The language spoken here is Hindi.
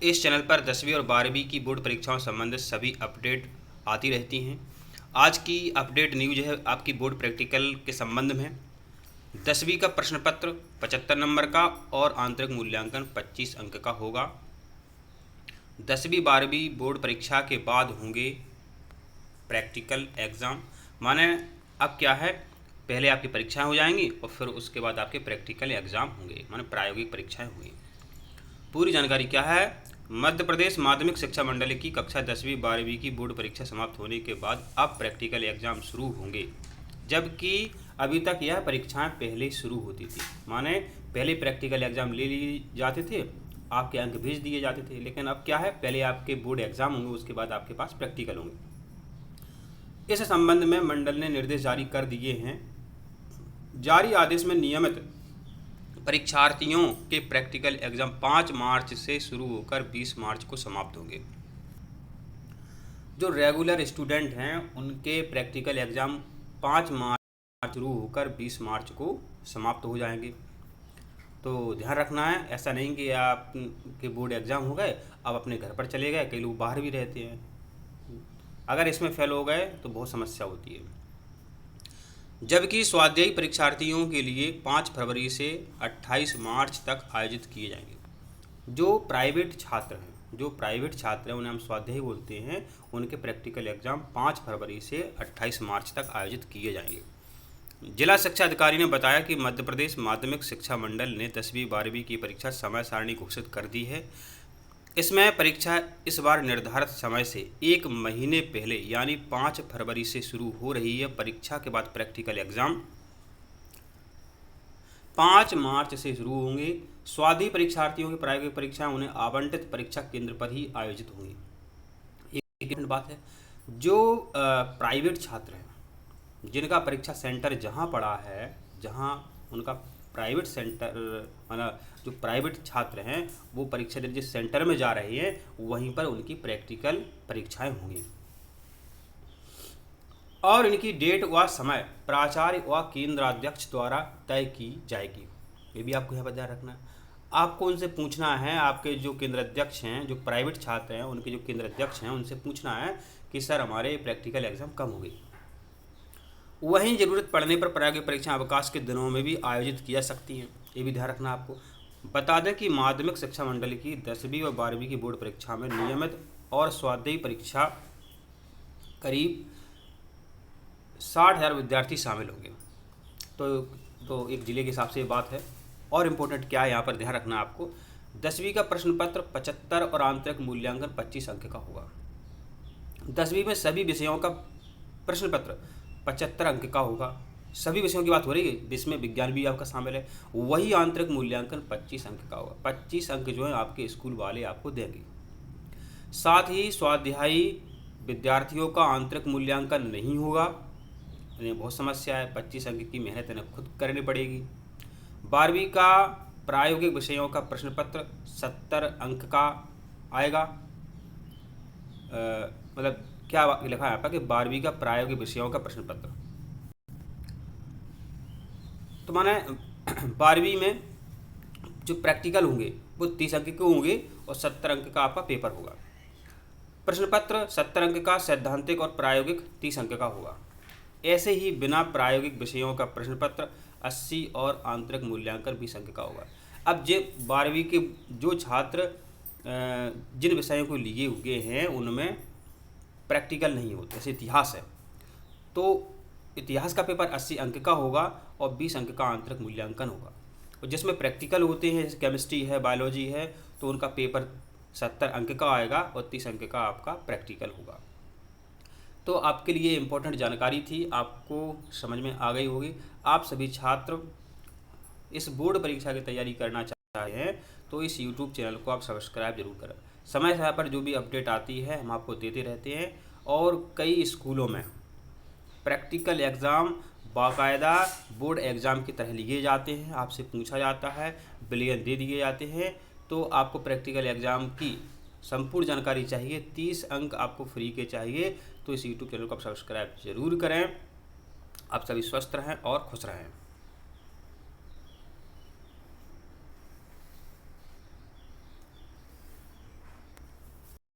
इस चैनल पर 10वीं और 12वीं की बोर्ड परीक्षाओं से संबंधित सभी अपडेट आती रहती हैं। आज की अपडेट न्यूज है आपकी बोर्ड प्रैक्टिकल के संबंध में। 10वीं का प्रश्न पत्र 75 नंबर का और आंतरिक मूल्यांकन 25 अंक का होगा। 10वीं 12वीं बोर्ड परीक्षा के बाद होंगे प्रैक्टिकल एग्ज़ाम। माने अब क्या है, पहले आपकी परीक्षाएं हो जाएंगी और फिर उसके बाद आपके प्रैक्टिकल एग्ज़ाम होंगे, माने प्रायोगिक परीक्षाएं होंगी। पूरी जानकारी क्या है। मध्य प्रदेश माध्यमिक शिक्षा मंडल की कक्षा 10वीं 12वीं की बोर्ड परीक्षा समाप्त होने के बाद अब प्रैक्टिकल एग्ज़ाम शुरू होंगे, जबकि अभी तक यह परीक्षाएं पहले ही शुरू होती थी। माने पहले प्रैक्टिकल एग्ज़ाम ले लिए जाते थे, आपके अंक भेज दिए जाते थे, लेकिन अब क्या है, पहले आपके बोर्ड एग्ज़ाम होंगे, उसके बाद आपके पास प्रैक्टिकल होंगे। इस संबंध में मंडल ने निर्देश जारी कर दिए हैं। जारी आदेश में नियमित परीक्षार्थियों के प्रैक्टिकल एग्ज़ाम 5 मार्च से शुरू होकर 20 मार्च को समाप्त होंगे। जो रेगुलर स्टूडेंट हैं उनके प्रैक्टिकल एग्ज़ाम 5 मार्च शुरू होकर 20 मार्च को समाप्त हो जाएंगे। तो ध्यान रखना है, ऐसा नहीं कि आपके बोर्ड एग्ज़ाम हो गए अब अपने घर पर चले गए। कई लोग बाहर भी रहते हैं, अगर इसमें फेल हो गए तो बहुत समस्या होती है। जबकि स्वाध्यायी परीक्षार्थियों के लिए 5 फरवरी से 28 मार्च तक आयोजित किए जाएंगे। जो प्राइवेट छात्र हैं उन्हें हम स्वाध्यायी बोलते हैं, उनके प्रैक्टिकल एग्ज़ाम 5 फरवरी से 28 मार्च तक आयोजित किए जाएंगे। जिला शिक्षा अधिकारी ने बताया कि मध्य प्रदेश माध्यमिक शिक्षा मंडल ने 10वीं 12वीं की परीक्षा समय सारणी घोषित कर दी है। इसमें परीक्षा इस बार निर्धारित समय से 1 महीने पहले यानी 5 फरवरी से शुरू हो रही है। परीक्षा के बाद प्रैक्टिकल एग्ज़ाम 5 मार्च से शुरू होंगे। स्वाध्यायी परीक्षार्थियों की प्रायोगिक परीक्षाएं उन्हें आवंटित परीक्षा केंद्र पर ही आयोजित होंगी। एक बात है, जो प्राइवेट छात्र हैं जिनका परीक्षा सेंटर जहां पड़ा है, जहां उनका प्राइवेट सेंटर, माना जो प्राइवेट छात्र हैं वो परीक्षा देने जिस सेंटर में जा रहे हैं वहीं पर उनकी प्रैक्टिकल परीक्षाएं होंगी और इनकी डेट व समय प्राचार्य व केंद्राध्यक्ष द्वारा तय की जाएगी। ये भी आपको यहाँ पर ध्यान रखना है। आपको उनसे पूछना है, आपके जो केंद्राध्यक्ष हैं, जो प्राइवेट छात्र हैं उनके जो केंद्राध्यक्ष हैं उनसे पूछना है कि सर हमारे प्रैक्टिकल एग्ज़ाम कब होगी। वहीं ज़रूरत पड़ने पर प्रायोगिक परीक्षा अवकाश के दिनों में भी आयोजित की जा सकती हैं। ये भी ध्यान रखना आपको। बता दें कि माध्यमिक शिक्षा मंडल की 10वीं और 12वीं की बोर्ड परीक्षा में नियमित और स्वाध्यायी परीक्षा करीब 60,000 विद्यार्थी शामिल होंगे। तो एक जिले के हिसाब से ये बात है। और इम्पोर्टेंट क्या है यहाँ पर ध्यान रखना आपको, 10वीं का प्रश्न पत्र 75 और आंतरिक मूल्यांकन 25 अंक का होगा। 10वीं में सभी विषयों का प्रश्न पत्र 75 अंक का होगा। सभी विषयों की बात हो रही है, जिसमें विज्ञान भी आपका शामिल है। वही आंतरिक मूल्यांकन 25 अंक का होगा। 25 अंक जो है आपके स्कूल वाले आपको देंगे। साथ ही स्वाध्यायी विद्यार्थियों का आंतरिक मूल्यांकन नहीं होगा, इन्हें बहुत समस्या है। 25 अंक की मेहनत इन्हें खुद करनी पड़ेगी। 12वीं का प्रायोगिक विषयों का प्रश्न पत्र 70 अंक का आएगा। मतलब क्या लिखा है यहाँ पर कि 12वीं का प्रायोगिक विषयों का प्रश्न पत्र, तो माने 12वीं में जो प्रैक्टिकल होंगे वो 30 अंक के होंगे और 70 अंक का आपका पेपर होगा। प्रश्न पत्र 70 अंक का, सैद्धांतिक और प्रायोगिक 30 अंक का होगा। ऐसे ही बिना प्रायोगिक विषयों का प्रश्न पत्र 80 और आंतरिक मूल्यांकन 20 अंक का होगा। अब जो 12वीं के जो छात्र जिन विषयों को लिए हुए हैं उनमें प्रैक्टिकल नहीं होते, जैसे इतिहास है तो इतिहास का पेपर 80 अंक का होगा और 20 अंक का आंतरिक मूल्यांकन होगा। और जिसमें प्रैक्टिकल होते हैं जैसे केमिस्ट्री है, बायोलॉजी है, तो उनका पेपर 70 अंक का आएगा और 30 अंक का आपका प्रैक्टिकल होगा। तो आपके लिए इम्पोर्टेंट जानकारी थी, आपको समझ में आ गई होगी। आप सभी छात्र इस बोर्ड परीक्षा की तैयारी करना चाहते हैं तो इस यूट्यूब चैनल को आप सब्सक्राइब जरूर करें। समय समय पर जो भी अपडेट आती है हम आपको देते रहते हैं। और कई स्कूलों में प्रैक्टिकल एग्ज़ाम बाकायदा बोर्ड एग्ज़ाम की तरह लिए जाते हैं, आपसे पूछा जाता है, विलियन दे दिए जाते हैं। तो आपको प्रैक्टिकल एग्ज़ाम की संपूर्ण जानकारी चाहिए, 30 अंक आपको फ्री के चाहिए, तो इस यूट्यूब चैनल को आप सब्सक्राइब जरूर करें। आप सभी स्वस्थ रहें और खुश रहें।